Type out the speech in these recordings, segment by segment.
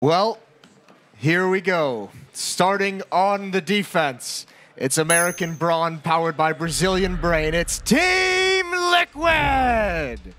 Well, here we go. Starting on the defense, it's American Brawn powered by Brazilian Brain. It's Team Liquid!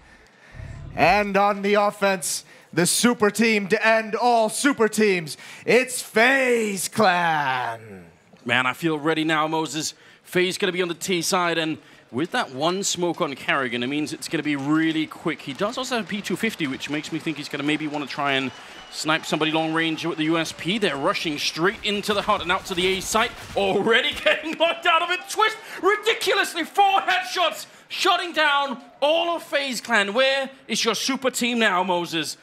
And on the offense, the super team to end all super teams, it's FaZe Clan. Man, I feel ready now, Moses. FaZe going to be on the T side, and with that one smoke on Karrigan, it means it's going to be really quick. He does also have P250, which makes me think he's going to maybe want to try and snipe somebody long range with the USP. They're rushing straight into the hut and out to the A site. Already getting knocked out of it. Twist, ridiculously, 4 headshots, shutting down all of FaZe Clan. Where is your super team now, Moses?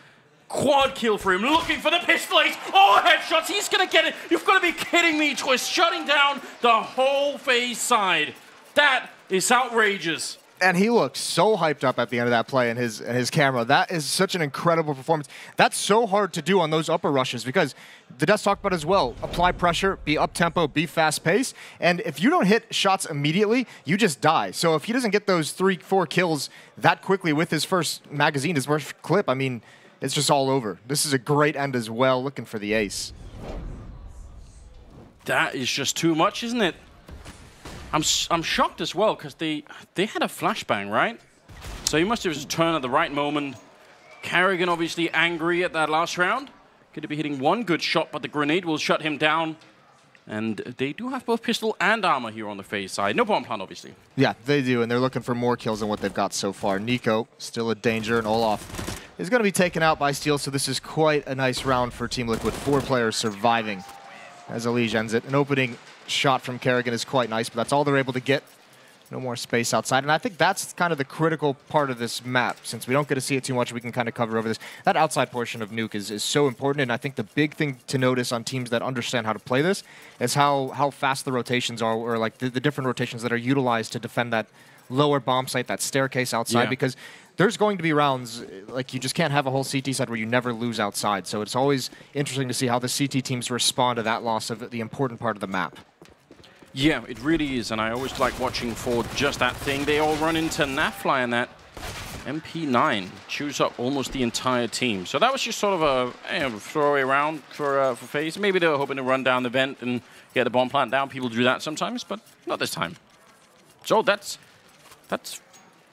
Quad kill for him, looking for the pistol ace. Oh, headshots, he's going to get it. You've got to be kidding me, Twist. Shutting down the whole FaZe side. That is outrageous. And he looked so hyped up at the end of that play in his camera. That is such an incredible performance. That's so hard to do on those upper rushes because the devs talked about as well. Apply pressure, be up-tempo, be fast-paced. And if you don't hit shots immediately, you just die. So if he doesn't get those 3-4 kills that quickly with his first magazine, his first clip, I mean, it's just all over. This is a great end as well, looking for the ace. That is just too much, isn't it? I'm shocked as well because they had a flashbang, right? So he must have just turned at the right moment. Karrigan obviously angry at that last round. Going to be hitting one good shot, but the grenade will shut him down. And they do have both pistol and armor here on the FaZe side. No bomb plant, obviously. Yeah, they do, and they're looking for more kills than what they've got so far. Nico, still a danger, and Olaf is going to be taken out by Steel, so this is quite a nice round for Team Liquid. 4 players surviving as Elige ends it. An opening shot from Karrigan is quite nice, but that's all they're able to get. No more space outside, and I think that's kind of the critical part of this map. Since we don't get to see it too much, we can kind of cover over this. That outside portion of Nuke is so important, and I think the big thing to notice on teams that understand how to play this is how fast the rotations are, or like the different rotations that are utilized to defend that lower bomb site, that staircase outside, because there's going to be rounds, like you just can't have a whole CT side where you never lose outside. So it's always interesting to see how the CT teams respond to that loss of the important part of the map. Yeah, it really is, and I always like watching for just that thing. They all run into NaVi, and that MP9 chews up almost the entire team. So that was just sort of a throwaway round for FaZe. Maybe they were hoping to run down the vent and get the bomb plant down. People do that sometimes, but not this time. So that's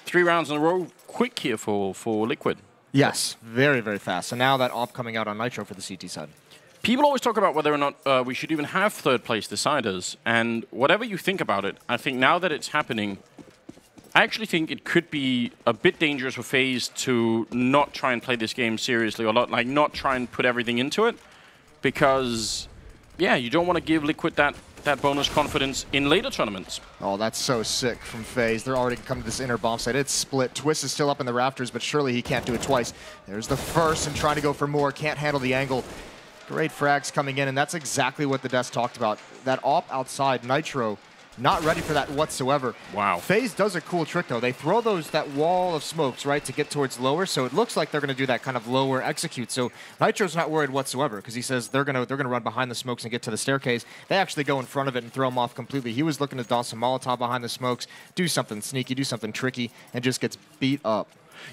3 rounds in a row quick here for Liquid. Yes, very, very fast. And now that op coming out on Nitro for the CT side. People always talk about whether or not we should even have third-place deciders, and whatever you think about it, I think now that it's happening, I actually think it could be a bit dangerous for FaZe to not try and play this game seriously, or not try and put everything into it, because, yeah, you don't want to give Liquid that bonus confidence in later tournaments. Oh, that's so sick from FaZe. They're already coming to this inner bomb site. It's split. Twist is still up in the rafters, but surely he can't do it twice. There's the first and trying to go for more. Can't handle the angle. Great frags coming in, and that's exactly what the devs talked about. That op outside, Nitro, not ready for that whatsoever. Wow. FaZe does a cool trick, though. They throw that wall of smokes, right, to get towards lower, so it looks like they're going to do that kind of lower execute. So Nitro's not worried whatsoever, because he says they're going to run behind the smokes and get to the staircase. They actually go in front of it and throw him off completely. He was looking to toss some Molotov behind the smokes, do something sneaky, do something tricky, and just gets beat up.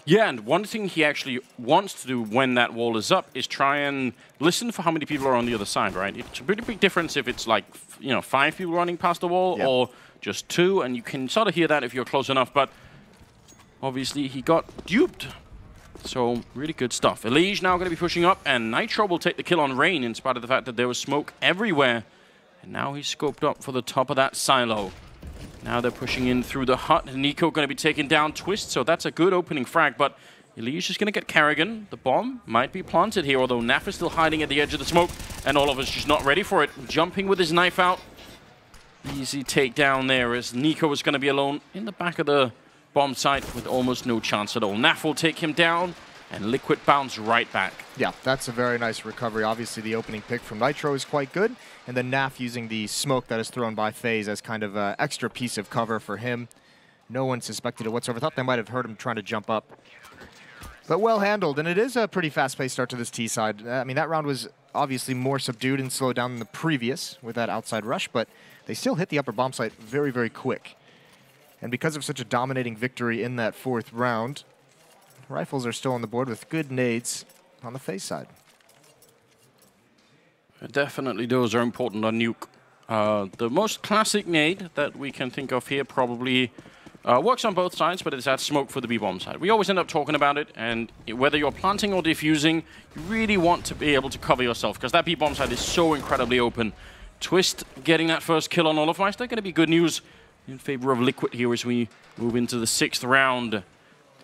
Yeah, and one thing he actually wants to do when that wall is up is try and listen for how many people are on the other side, right? It's a pretty big difference if it's like, 5 people running past the wall or just 2, and you can sort of hear that if you're close enough, but obviously he got duped. So, really good stuff. Elige now going to be pushing up, and Nitro will take the kill on Rain in spite of the fact that there was smoke everywhere. And now he's scoped up for the top of that silo. Now they're pushing in through the hut. Nico going to be taking down Twist, so that's a good opening frag, but Elige is going to get Karrigan. The bomb might be planted here, although NaVi is still hiding at the edge of the smoke, and all of us just not ready for it. Jumping with his knife out. Easy takedown there as Nico is going to be alone in the back of the bomb site with almost no chance at all. NaVi will take him down, and Liquid bounce right back. Yeah, that's a very nice recovery. Obviously, the opening pick from Nitro is quite good, and then NaVi using the smoke that is thrown by FaZe as kind of an extra piece of cover for him. No one suspected it whatsoever. Thought they might have heard him trying to jump up. But well handled, and it is a pretty fast-paced start to this T side. I mean, that round was obviously more subdued and slowed down than the previous with that outside rush, but they still hit the upper bomb site very, very quick. And because of such a dominating victory in that 4th round, Rifles are still on the board with good nades on the FaZe side. Definitely those are important on Nuke. The most classic nade that we can think of here probably works on both sides, but it's that smoke for the B-bomb side. We always end up talking about it, and whether you're planting or defusing, you really want to be able to cover yourself, because that B-bomb side is so incredibly open. Twist getting that first kill on Olofmeister, going to be good news in favor of Liquid here as we move into the 6th round.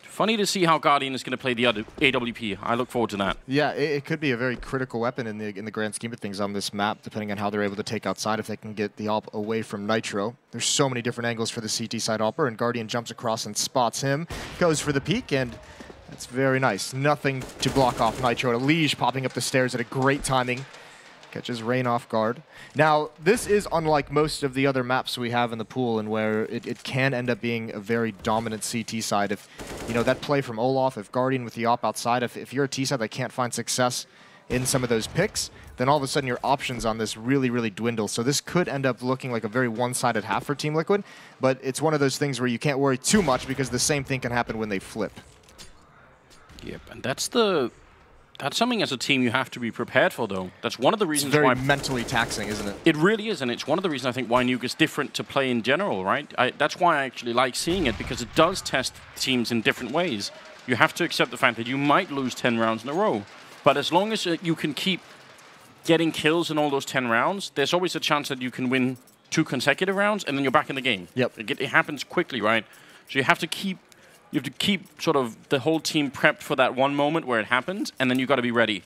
Funny to see how Guardian is going to play the other AWP. I look forward to that. Yeah, it could be a very critical weapon in the grand scheme of things on this map, depending on how they're able to take outside, if they can get the AWP away from Nitro. There's so many different angles for the CT side AWPer, and Guardian jumps across and spots him, goes for the peek, and that's very nice. Nothing to block off Nitro. Lige popping up the stairs at a great timing. Catches Rain off guard. Now, this is unlike most of the other maps we have in the pool, and where it can end up being a very dominant CT side. If, you know, that play from Olaf, if Guardian with the AWP outside, if you're a T side that can't find success in some of those picks, then all of a sudden your options on this really, really dwindle. So this could end up looking like a very one-sided half for Team Liquid, but it's one of those things where you can't worry too much, because the same thing can happen when they flip. Yep, and that's something as a team you have to be prepared for, though. That's one of the reasons why... why... very mentally taxing, isn't it? It really is, and it's one of the reasons I think why Nuke is different to play in general, right? That's why I actually like seeing it, because it does test teams in different ways. You have to accept the fact that you might lose 10 rounds in a row, but as long as you can keep getting kills in all those 10 rounds, there's always a chance that you can win 2 consecutive rounds, and then you're back in the game. Yep. It happens quickly, right? So you have to keep sort of the whole team prepped for that one moment where it happens, and then you've got to be ready.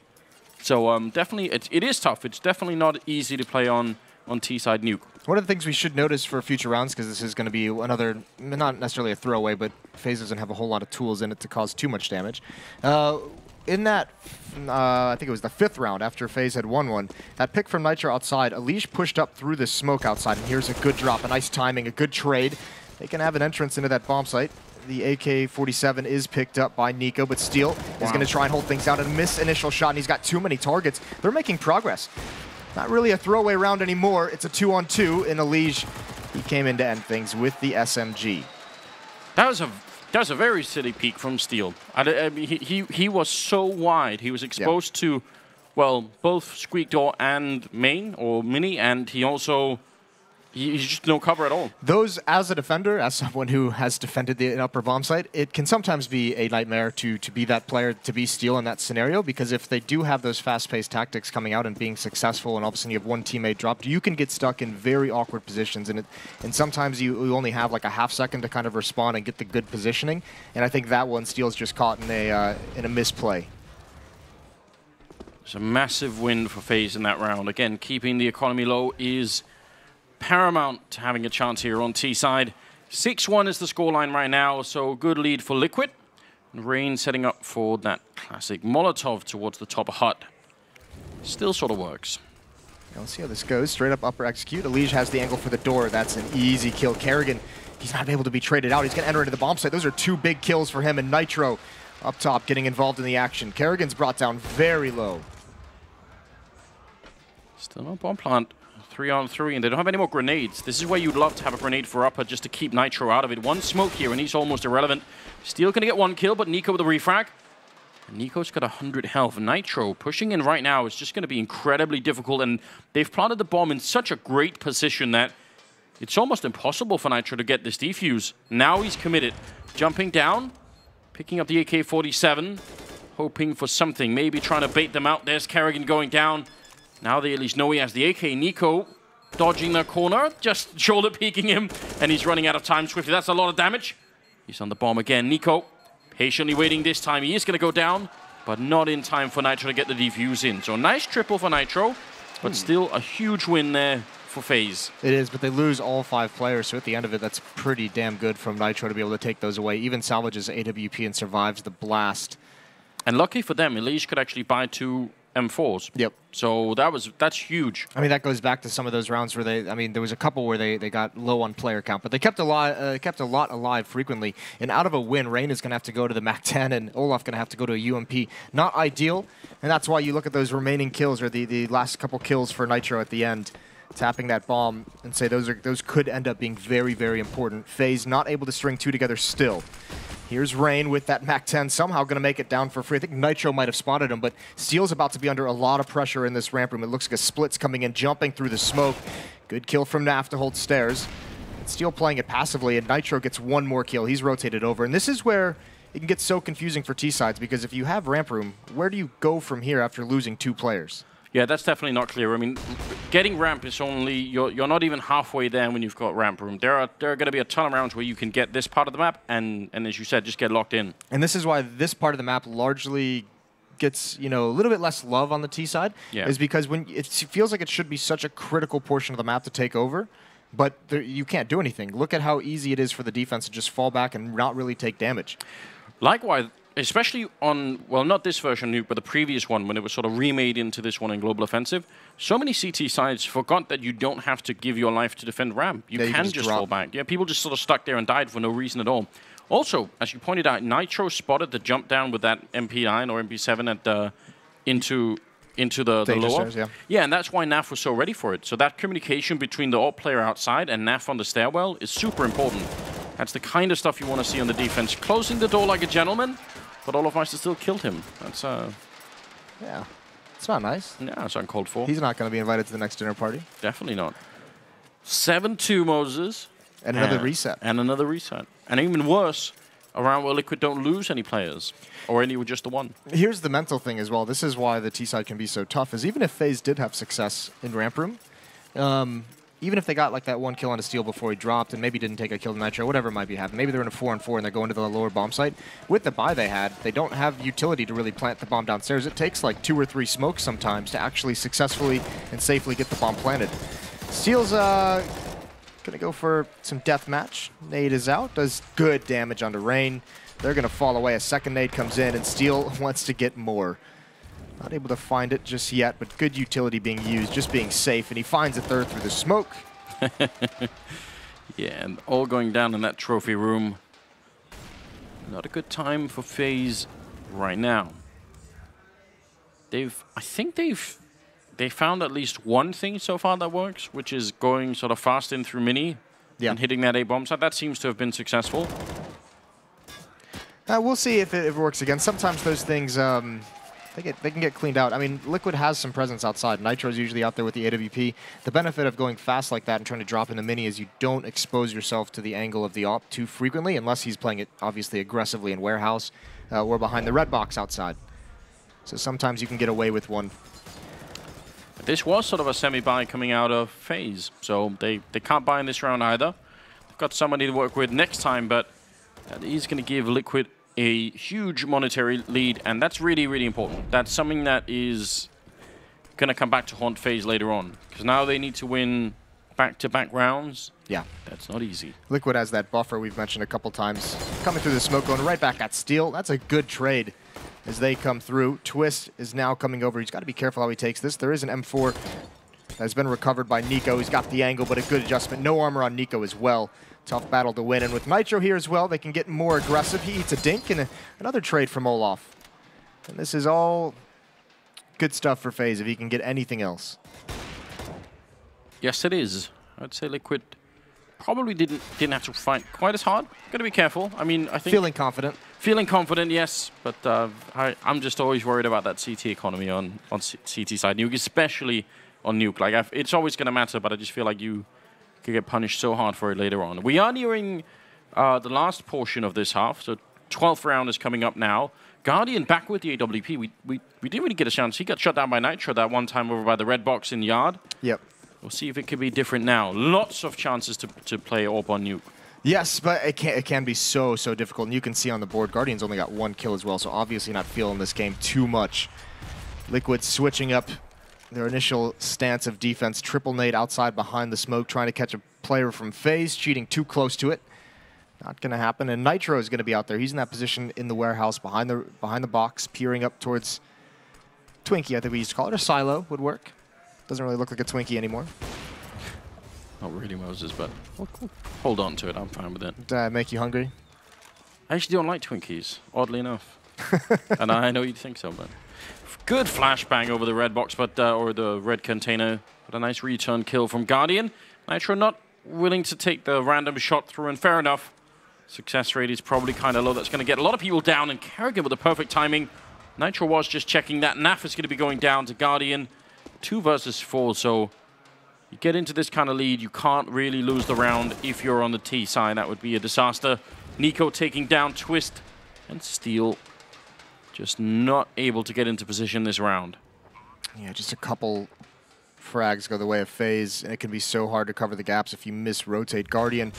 So definitely, it is tough. It's definitely not easy to play on T-side Nuke. One of the things we should notice for future rounds, because this is going to be another, not necessarily a throwaway, but FaZe doesn't have a whole lot of tools in it to cause too much damage. In that, I think it was the 5th round after FaZe had won one, that pick from Nitro outside, Alish pushed up through the smoke outside, and here's a good drop, a nice timing, a good trade. They can have an entrance into that bomb site. The AK-47 is picked up by Nico, but Steel is going to try and hold things out and miss initial shot, and he's got too many targets. They're making progress. Not really a throwaway round anymore. It's a 2-on-2 in Lige. He came in to end things with the SMG. That was a very silly peek from Steel. I mean, he was so wide. He was exposed to, well, both Squeak Door and Main, or Mini, and he also... He's just no cover at all. Those, as a defender, as someone who has defended the upper bomb site, it can sometimes be a nightmare to be that player, to be Steel in that scenario, because if they do have those fast-paced tactics coming out and being successful, and all of a sudden you have one teammate dropped, you can get stuck in very awkward positions, and sometimes you only have like a half second to kind of respond and get the good positioning, and I think that one Steel's just caught in a misplay. It's a massive win for FaZe in that round. Again, keeping the economy low is paramount to having a chance here on T-side. 6-1 is the scoreline right now, so good lead for Liquid. And Rain setting up for that classic Molotov towards the top of hut. Still sort of works. Yeah, let's see how this goes. Straight up upper execute. Lige has the angle for the door. That's an easy kill. Kerrigan, he's not able to be traded out. He's going to enter into the bomb site. Those are 2 big kills for him, and Nitro up top getting involved in the action. Kerrigan's brought down very low. Still no bomb plant. 3-on-3, and they don't have any more grenades. This is where you'd love to have a grenade for upper just to keep Nitro out of it. One smoke here, and he's almost irrelevant. Steel going to get 1 kill, but Nico with a refrag. And Nico's got 100 health. Nitro pushing in right now is just going to be incredibly difficult, and they've planted the bomb in such a great position that it's almost impossible for Nitro to get this defuse. Now he's committed. Jumping down, picking up the AK-47, hoping for something, maybe trying to bait them out. There's Kerrigan going down. Now they at least know he has the AK. Nico dodging the corner, just shoulder peeking him, and he's running out of time swiftly. That's a lot of damage. He's on the bomb again. Nico patiently waiting this time. He is going to go down, but not in time for Nitro to get the defuse in. So nice triple for Nitro, but still a huge win there for FaZe. It is, but they lose all 5 players, so at the end of it, that's pretty damn good from Nitro to be able to take those away. Even salvages AWP and survives the blast. And lucky for them, Elise could actually buy 2 M4s. Yep. So that's huge. I mean, that goes back to some of those rounds where there was a couple where they got low on player count, but they kept a lot alive frequently. And out of a win, Rain is going to have to go to the MAC-10, and Olaf going to have to go to a UMP. Not ideal, and that's why you look at those remaining kills, or the last couple kills for Nitro at the end, tapping that bomb, and say those could end up being very, very important. FaZe not able to string 2 together still. Here's Rain with that MAC-10, somehow going to make it down for free. I think Nitro might have spotted him, but Steel's about to be under a lot of pressure in this ramp room. It looks like a Split's coming in, jumping through the smoke. Good kill from NaV to hold stairs. Steel playing it passively, and Nitro gets one more kill. He's rotated over, and this is where it can get so confusing for T-sides, because if you have ramp room, where do you go from here after losing 2 players? Yeah, that's definitely not clear. I mean, getting ramp is only, you're not even halfway there when you've got ramp room. There are going to be a ton of rounds where you can get this part of the map, and as you said, just get locked in. And this is why this part of the map largely gets, you know, a little bit less love on the T side, is because when it feels like it should be such a critical portion of the map to take over, but you can't do anything. Look at how easy it is for the defense to just fall back and not really take damage. Likewise, especially on, well, not this version Nuke, but the previous one, when it was sort of remade into this one in Global Offensive, so many CT sides forgot that you don't have to give your life to defend ramp. You can just fall back. Yeah, people just sort of stuck there and died for no reason at all. Also, as you pointed out, Nitro spotted the jump down with that MP9 or MP7 at the, into the lower. Stairs, yeah, and that's why NaV was so ready for it. So that communication between the AWP player outside and NaV on the stairwell is super important. That's the kind of stuff you want to see on the defense. Closing the door like a gentleman, but Olofmeister still killed him. That's yeah, it's not nice. Yeah, it's uncalled for. He's not going to be invited to the next dinner party. Definitely not. 7-2 Moses. And another reset. And another reset. And even worse, around where Liquid don't lose any players. Or any with just the one. Here's the mental thing as well. This is why the T-side can be so tough, is even if FaZe did have success in ramp room, even if they got like that one kill on a Steel before he dropped and maybe didn't take a kill to Nitro, whatever might be happening. Maybe they're in a 4-on-4 and they're going to the lower bomb site. With the buy they had, they don't have utility to really plant the bomb downstairs. It takes like 2 or 3 smokes sometimes to actually successfully and safely get the bomb planted. Steel's going to go for some deathmatch. Nade is out, does good damage onto Rain. They're going to fall away. A second nade comes in, and Steel wants to get more. Not able to find it just yet, but good utility being used, just being safe, and he finds a third through the smoke. Yeah, and all going down in that trophy room. Not a good time for FaZe right now. I think they found at least one thing so far that works, which is going sort of fast in through mini and hitting that A-bomb side. That seems to have been successful. We'll see if it works again. Sometimes those things, they can get cleaned out. I mean, Liquid has some presence outside. Nitro's usually out there with the AWP. The benefit of going fast like that and trying to drop in the mini is you don't expose yourself to the angle of the AWP too frequently, unless he's playing it obviously aggressively in warehouse or behind the red box outside. So sometimes you can get away with one. This was sort of a semi-buy coming out of FaZe, so they can't buy in this round either. They've got somebody to work with next time, but that is going to give Liquid a huge monetary lead, and that's really, really important. That's something that is going to come back to haunt FaZe later on, because now they need to win back-to-back rounds. Yeah. That's not easy. Liquid has that buffer we've mentioned a couple times. Coming through the smoke, going right back at Steel. That's a good trade as they come through. Twist is now coming over. He's got to be careful how he takes this. There is an M4 that has been recovered by Nico. He's got the angle, but a good adjustment. No armor on Nico as well. Tough battle to win. And with Nitro here as well, they can get more aggressive. He eats a dink and another trade from Olaf. And this is all good stuff for FaZe if he can get anything else. Yes, it is. I'd say Liquid probably didn't have to fight quite as hard. Got to be careful. I mean, I think feeling confident. Feeling confident, yes, but I'm just always worried about that CT economy on CT side Nuke, especially on Nuke. Like it's always going to matter, but I just feel like you could get punished so hard for it later on. We are nearing the last portion of this half, so 12th round is coming up now. Guardian back with the AWP. We didn't really get a chance. He got shut down by Nitro that one time over by the red box in Yard. Yep. We'll see if it can be different now. Lots of chances to play AWP on Nuke. Yes, but it can be so difficult. And you can see on the board, Guardian's only got 1 kill as well, so obviously not feeling this game too much. Liquid switching up their initial stance of defense. Triple nade outside behind the smoke, trying to catch a player from FaZe, cheating too close to it. Not going to happen. And Nitro is going to be out there. He's in that position in the warehouse behind the box, peering up towards Twinkie, I think we used to call it, or Silo would work. Doesn't really look like a Twinkie anymore. Not really, Moses, but we'll hold on to it. I'm fine with it. Did that make you hungry? I actually don't like Twinkies, oddly enough. And I know you'd think so, but good flashbang over the red box, but or the red container. But a nice return kill from Guardian. Nitro not willing to take the random shot through, and fair enough. Success rate is probably kind of low. That's going to get a lot of people down, and Kerrigan with the perfect timing. Nitro was just checking that. NaVi is going to be going down to Guardian. 2 versus 4, so you get into this kind of lead, you can't really lose the round if you're on the T side. That would be a disaster. Nico taking down Twist, and Steel just not able to get into position this round. Yeah, just a couple frags go the way of FaZe, and it can be so hard to cover the gaps if you mis-rotate. Guardian,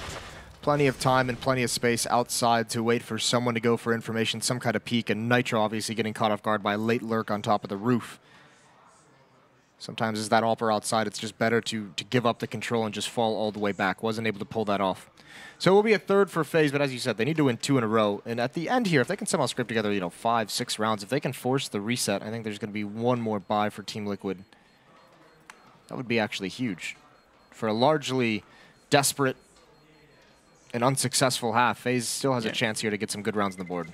plenty of time and plenty of space outside to wait for someone to go for information, some kind of peek, and Nitro obviously getting caught off guard by a late lurk on top of the roof. Sometimes as that AWPer outside, it's just better to give up the control and just fall all the way back. Wasn't able to pull that off. So it will be a third for FaZe, but as you said, they need to win 2 in a row. And at the end here, if they can somehow script together, 5, 6 rounds, if they can force the reset, I think there's going to be one more buy for Team Liquid. That would be actually huge. For a largely desperate and unsuccessful half, FaZe still has a chance here to get some good rounds on the board.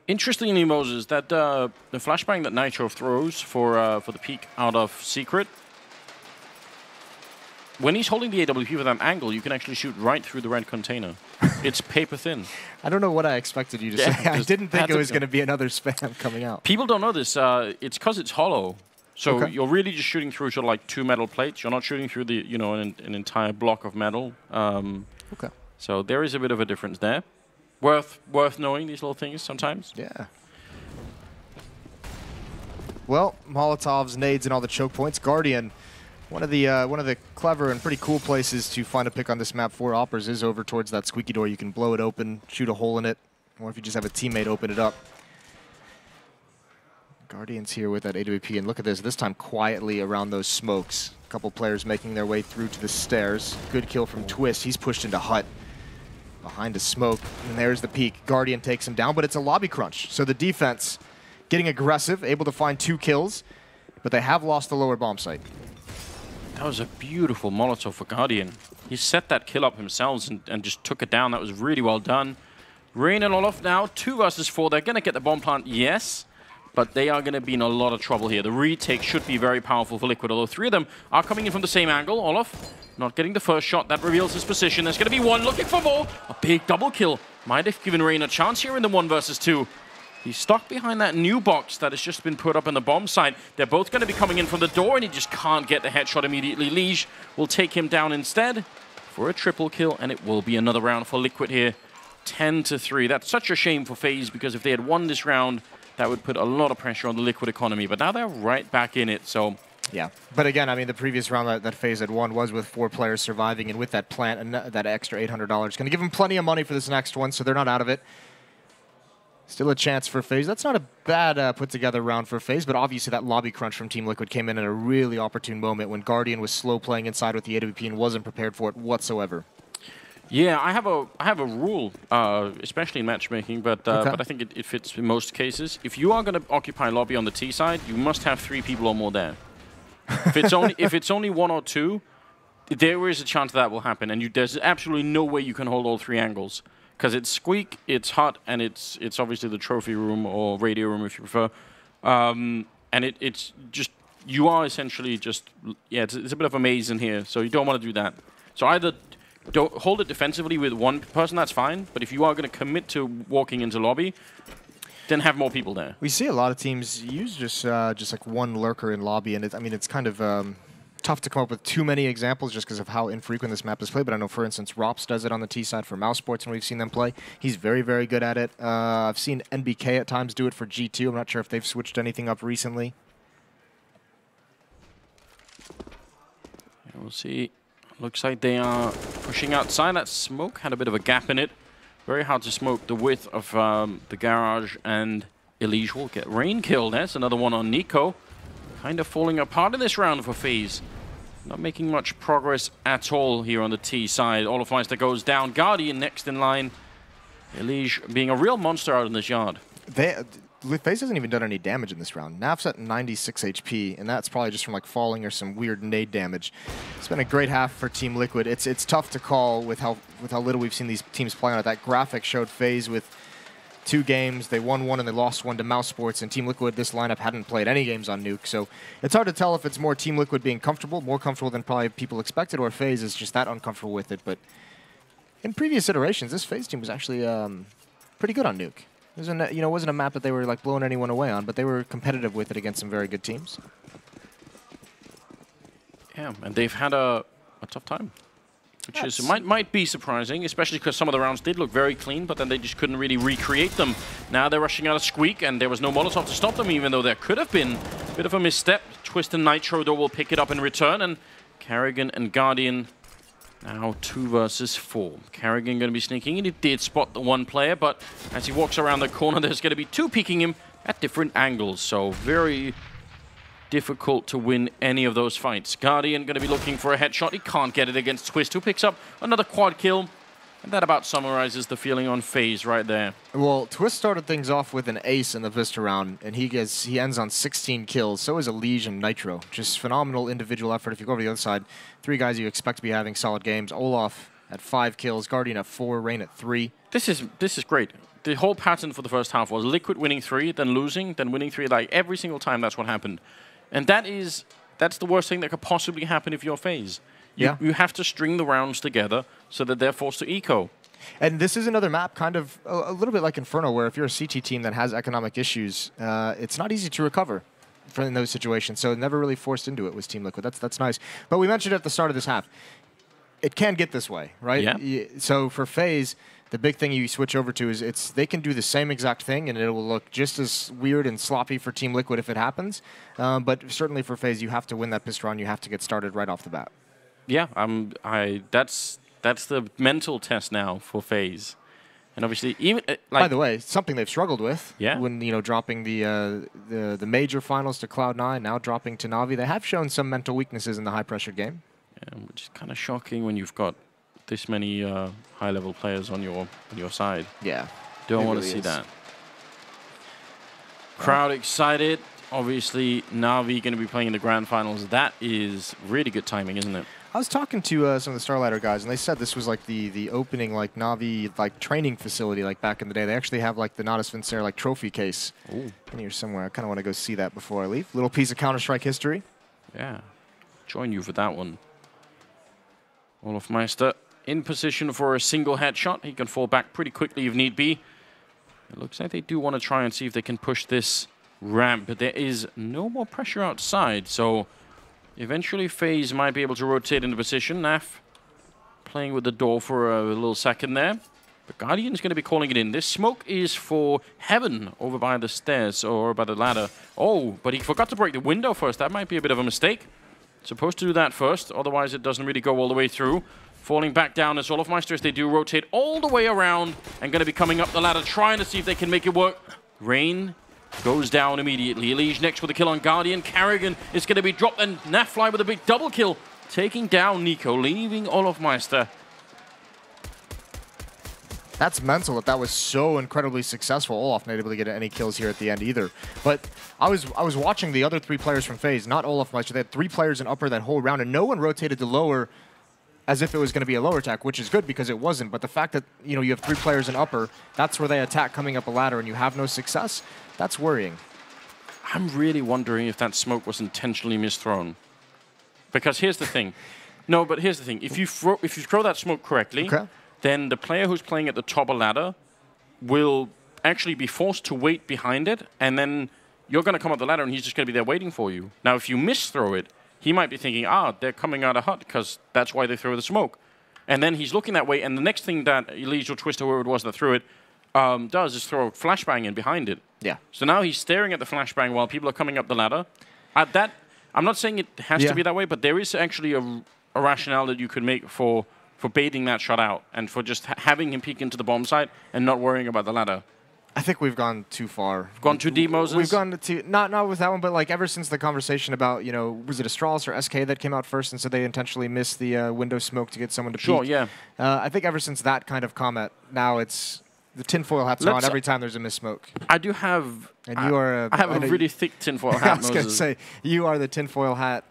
Interestingly, Moses, that the flashbang that Nitro throws for the peek out of Secret, when he's holding the AWP with that angle, you can actually shoot right through the red container. It's paper thin. I don't know what I expected you to say. I didn't think it was going to be another spam coming out. People don't know this. It's because it's hollow. So you're really just shooting through sort of like 2 metal plates. You're not shooting through the an entire block of metal. So there is a bit of a difference there. Worth knowing these little things sometimes. Yeah. Well, Molotovs, nades, and all the choke points. Guardian, one of the clever and pretty cool places to find a pick on this map for AWPers is over towards that squeaky door. You can blow it open, shoot a hole in it, or if you just have a teammate open it up. Guardians here with that AWP, and look at this time quietly around those smokes. A couple players making their way through to the stairs. Good kill from Twist. He's pushed into hut. Behind a smoke, and there's the peek. Guardian takes him down, but it's a lobby crunch. So the defense getting aggressive, able to find 2 kills, but they have lost the lower bomb site. That was a beautiful Molotov for Guardian. He set that kill up himself and just took it down. That was really well done. Rain and Olof now, 2 versus 4. They're going to get the bomb plant, yes, but they are going to be in a lot of trouble here. The retake should be very powerful for Liquid, although 3 of them are coming in from the same angle. Olof not getting the first shot. That reveals his position. There's going to be one looking for more. A big double kill. Might have given Rain a chance here in the 1 versus 2. He's stuck behind that new box that has just been put up on the bomb site. They're both going to be coming in from the door, and he just can't get the headshot immediately. Lige will take him down instead for a triple kill, and it will be another round for Liquid here. 10-3. That's such a shame for FaZe, because if they had won this round, that would put a lot of pressure on the Liquid economy. But now they're right back in it, so... Yeah, but again, I mean, the previous round that FaZe had won was with 4 players surviving, and with that plant and that extra $800, going to give them plenty of money for this next one, so they're not out of it. Still a chance for FaZe. That's not a bad put-together round for FaZe, but obviously that lobby crunch from Team Liquid came in at a really opportune moment when Guardian was slow playing inside with the AWP and wasn't prepared for it whatsoever. Yeah, I have a rule, especially in matchmaking, but I think it fits in most cases. If you are going to occupy lobby on the T side, you must have 3 people or more there. If it's only 1 or 2, there is a chance that will happen, and there's absolutely no way you can hold all 3 angles, because it's Squeak, it's Hut, and it's obviously the trophy room or radio room if you prefer, and it's just you are essentially just it's a bit of a maze in here, so you don't want to do that. So either don't hold it defensively with 1 person, that's fine, but if you are going to commit to walking into lobby, then have more people there. We see a lot of teams use just like 1 lurker in lobby, and I mean it's kind of tough to come up with too many examples just because of how infrequent this map is played. But I know, for instance, Rops does it on the T side for mousesports when we've seen them play. He's very, very good at it. I've seen NBK at times do it for G2. I'm not sure if they've switched anything up recently. We'll see. Looks like they are pushing outside. That smoke had a bit of a gap in it. Very hard to smoke the width of the garage, and Elige will get Rain killed. That's another one on Nico. Kind of falling apart in this round for FaZe. Not making much progress at all here on the T side. Olofmeister goes down. Guardian next in line. Elige being a real monster out in this yard. FaZe hasn't even done any damage in this round. NaVi's at 96 HP, and that's probably just from like falling or some weird nade damage. It's been a great half for Team Liquid. It's tough to call with how little we've seen these teams play on it. That graphic showed FaZe with 2 games. They won 1 and they lost 1 to mousesports, and Team Liquid, this lineup, hadn't played any games on Nuke. So it's hard to tell if it's more Team Liquid being comfortable, more comfortable than probably people expected, or FaZe is just that uncomfortable with it. But In previous iterations, this FaZe team was actually pretty good on Nuke. It wasn't a map that they were like blowing anyone away on, but they were competitive with it against some very good teams. Yeah, and they've had a tough time, which is might be surprising, especially because some of the rounds did look very clean, but then they just couldn't really recreate them. Now they're rushing out of Squeak, and there was no Molotov to stop them, even though there could have been a bit of a misstep. Twist and Nitro, though, will pick it up in return, and Carrigan and Guardian now 2 versus 4. Carrigan going to be sneaking in. He did spot the one player, but as he walks around the corner, there's going to be 2 peeking him at different angles. So very difficult to win any of those fights. Guardian going to be looking for a headshot. He can't get it against Twist, who picks up another quad kill. And that about summarizes the feeling on FaZe right there. Well, Twist started things off with an ace in the Vista round, and he ends on 16 kills. So is Elige and Nitro. Just phenomenal individual effort. If you go over the other side, 3 guys you expect to be having solid games. Olaf at 5 kills, Guardian at 4, Rain at 3. This is great. The whole pattern for the first half was Liquid winning 3, then losing, then winning 3. Like every single time, that's what happened. And that's the worst thing that could possibly happen if you're FaZe. You have to string the rounds together so that they're forced to eco. And this is another map kind of a little bit like Inferno, where if you're a CT team that has economic issues, it's not easy to recover in those situations. So never really forced into it was Team Liquid. That's nice. But we mentioned at the start of this half, it can get this way, right? Yeah. So for FaZe, the big thing you switch over to is they can do the same exact thing, and it will look just as weird and sloppy for Team Liquid if it happens. But certainly for FaZe, you have to win that pistol round. You have to get started right off the bat. Yeah, that's the mental test now for FaZe. And obviously, even by the way, something they've struggled with. Yeah. When dropping the major finals to Cloud9, now dropping to NaVi, they have shown some mental weaknesses in the high pressure game. Yeah, which is kind of shocking when you've got this many high-level players on your side. Yeah. Don't want to see that. Crowd excited. Obviously, NaVi going to be playing in the grand finals. That is really good timing, isn't it? I was talking to some of the StarLadder guys, and they said this was like the opening like NaVi like training facility like back in the day. They actually have like the Natus Vincere like trophy case in here somewhere. I kind of want to go see that before I leave. Little piece of Counter-Strike history. Yeah, join you for that one. Olofmeister in position for a single headshot. He can fall back pretty quickly if need be. It looks like they do want to try and see if they can push this ramp, but there is no more pressure outside, so eventually FaZe might be able to rotate into position. NAF playing with the door for a little second there. But Guardian's going to be calling it in. This smoke is for Heaven over by the stairs or by the ladder. Oh, but he forgot to break the window first. That might be a bit of a mistake. Supposed to do that first, otherwise it doesn't really go all the way through. Falling back down as Olofmeister as they do rotate all the way around and going to be coming up the ladder, trying to see if they can make it work. Rain goes down immediately. Elige next with a kill on Guardian. Carrigan is going to be dropped, and NaFly with a big double kill, taking down Nico, leaving Olofmeister. That's mental that was so incredibly successful. Olaf not able to get any kills here at the end either. But I was watching the other 3 players from FaZe, not Olofmeister. They had 3 players in upper that whole round, and no one rotated to lower as if it was going to be a lower attack, which is good because it wasn't. But the fact that you have 3 players in upper, that's where they attack coming up a ladder, and you have no success, that's worrying. I'm really wondering if that smoke was intentionally misthrown. Because here's the thing. No, but here's the thing. If you throw that smoke correctly, then the player who's playing at the top of ladder will actually be forced to wait behind it, and then you're going to come up the ladder, and he's just going to be there waiting for you. Now, if you misthrow it, he might be thinking, they're coming out of hut because that's why they throw the smoke. And then he's looking that way, and the next thing that Elige or Twist or whoever it was that threw it does is throw a flashbang in behind it. Yeah. So now he's staring at the flashbang while people are coming up the ladder. I'm not saying it has to be that way, but there is actually a rationale that you could make for baiting that shot out and for just having him peek into the bomb site and not worrying about the ladder. I think we've gone too far. Gone too deep, Moses? We've gone to not with that one, but like ever since the conversation about, was it Astralis or SK that came out first and said they intentionally missed the window smoke to get someone to peek? Sure, yeah. I think ever since that kind of comment, now it's the tinfoil hat's on every time there's a miss smoke. I do have... And you are I have a really thick tinfoil hat, Moses. I was going to say, you are the tinfoil hat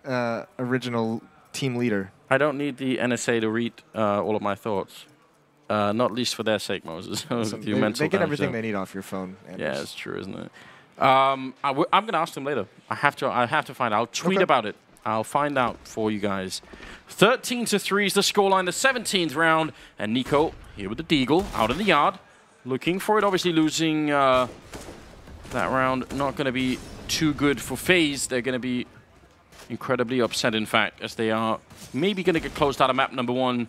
original team leader. I don't need the NSA to read all of my thoughts. Not least for their sake, Moses. They get everything they need off your phone. Yeah, it's true, isn't it? I'm going to ask them later. I have to find out. I'll tweet about it. I'll find out for you guys. 13-3 is the scoreline, the 17th round. And Nico here with the Deagle out in the yard. Looking for it, obviously losing that round. Not going to be too good for FaZe. They're going to be incredibly upset, in fact, as they are maybe going to get closed out of map number 1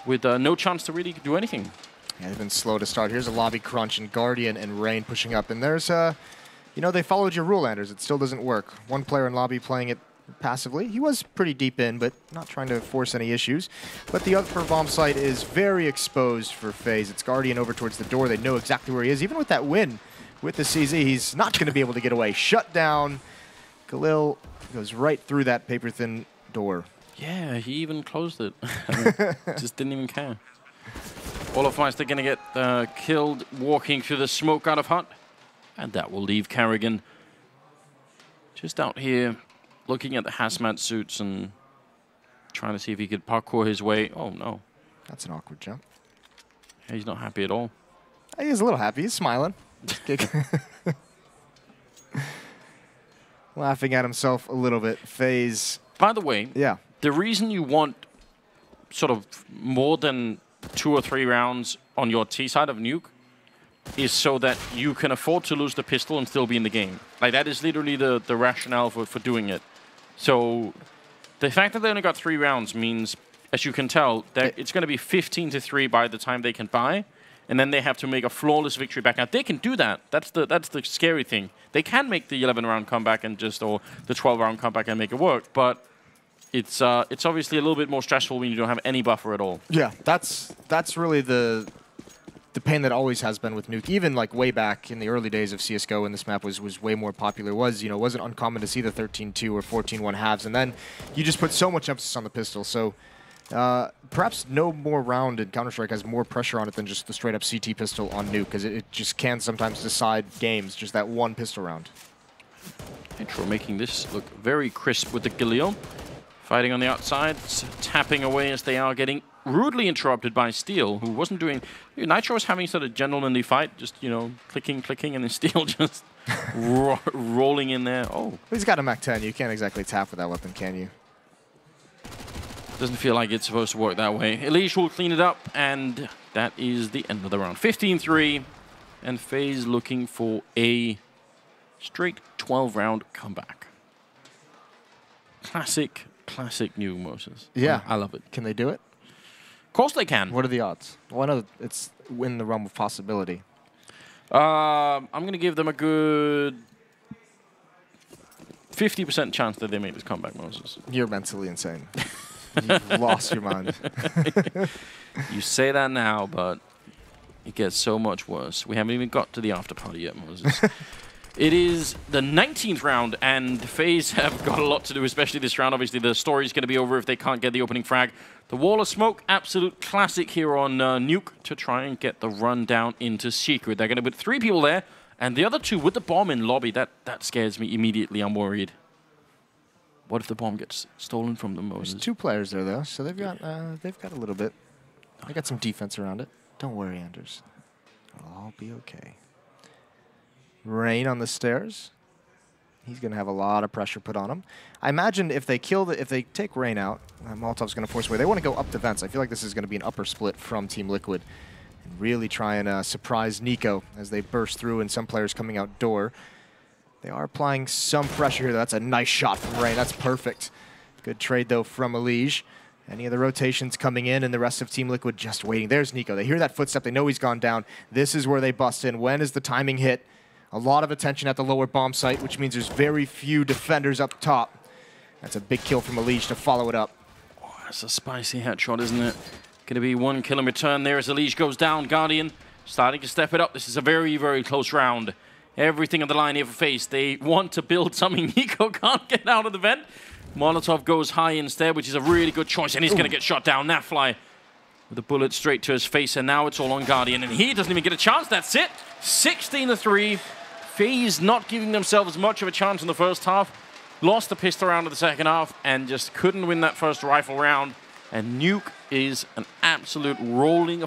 with no chance to really do anything. Yeah, they've been slow to start. Here's a lobby crunch, and Guardian and Rain pushing up. And there's, you know, they followed your rule, Anders. It still doesn't work. One player in lobby playing it passively. He was pretty deep in, but not trying to force any issues. But the upper bomb site is very exposed for FaZe. It's Guardian over towards the door. They know exactly where he is. Even with that win with the CZ, he's not going to be able to get away. Shut down. Khalil goes right through that paper-thin door. Yeah, he even closed it. I mean, just didn't even care. All of Meister going to get killed walking through the smoke out of hut. And that will leave Carrigan just out here looking at the hazmat suits and trying to see if he could parkour his way. Oh, no. That's an awkward jump. Yeah, he's not happy at all. He's a little happy. He's smiling. Laughing at himself a little bit. FaZe. By the way, yeah, the reason you want sort of more than 2 or 3 rounds on your T side of Nuke is so that you can afford to lose the pistol and still be in the game. Like, that is literally the rationale for doing it. So the fact that they only got 3 rounds means, as you can tell, that it's going to be 15-3 by the time they can buy, and then they have to make a flawless victory back. Now, they can do that. That's the scary thing. They can make the 11-round comeback and or the 12-round comeback and make it work, but it's obviously a little bit more stressful when you don't have any buffer at all. Yeah, that's really the pain that always has been with Nuke. Even like way back in the early days of CSGO when this map was way more popular, wasn't uncommon to see the 13-2 or 14-1 halves, and then you just put so much emphasis on the pistol. So perhaps no more round in Counter-Strike has more pressure on it than just the straight-up CT pistol on Nuke, because it just can sometimes decide games, just that one pistol round. Intro making this look very crisp with the Galil. Fighting on the outside, tapping away as they are getting rudely interrupted by Steel, who wasn't doing... Nitro was having sort of gentlemanly fight, just, you know, clicking, and then Steel just rolling in there. Oh. He's got a Mach-10. You can't exactly tap with that weapon, can you? Doesn't feel like it's supposed to work that way. Elige will clean it up, and that is the end of the round. 15-3, and FaZe looking for a straight 12-round comeback. Classic Nuke Moses. Yeah. I love it. Can they do it? Of course they can. What are the odds? Well, I know it's in the realm of possibility. I'm going to give them a good 50% chance that they make this comeback, Moses. You're mentally insane. You've lost your mind. You say that now, but it gets so much worse. We haven't even got to the after party yet, Moses. It is the 19th round, and FaZe have got a lot to do, especially this round. Obviously, the story's going to be over if they can't get the opening frag. The Wall of Smoke, absolute classic here on Nuke to try and get the run down into Secret. They're going to put 3 people there, and the other 2 with the bomb in lobby. That scares me immediately. I'm worried. What if the bomb gets stolen from them, Moses? There's 2 players there, though, so they've got a little bit. They got some defense around it. Don't worry, Anders. It'll all be okay. Rain on the stairs. He's going to have a lot of pressure put on him. I imagine if they take Rain out, Molotov's going to force away. They want to go up the vents. I feel like this is going to be an upper split from Team Liquid and really try and surprise Nico as they burst through and some players coming out door. They are applying some pressure here. That's a nice shot from Rain. That's perfect. Good trade, though, from Elige. Any of the rotations coming in and the rest of Team Liquid just waiting. There's Nico. They hear that footstep. They know he's gone down. This is where they bust in. When is the timing hit? A lot of attention at the lower bomb site, which means there's very few defenders up top. That's a big kill from Elige to follow it up. Oh, that's a spicy headshot, isn't it? Going to be 1 kill in return there as Elige goes down. Guardian starting to step it up. This is a very, very close round. Everything on the line here for FaZe. They want to build something. Nico can't get out of the vent. Molotov goes high instead, which is a really good choice, and he's going to get shot down. NaVi with a bullet straight to his face, and now it's all on Guardian, and he doesn't even get a chance. That's it. 16-3. FaZe not giving themselves much of a chance in the first half. Lost the pistol round in the second half and just couldn't win that first rifle round. And Nuke is an absolute rolling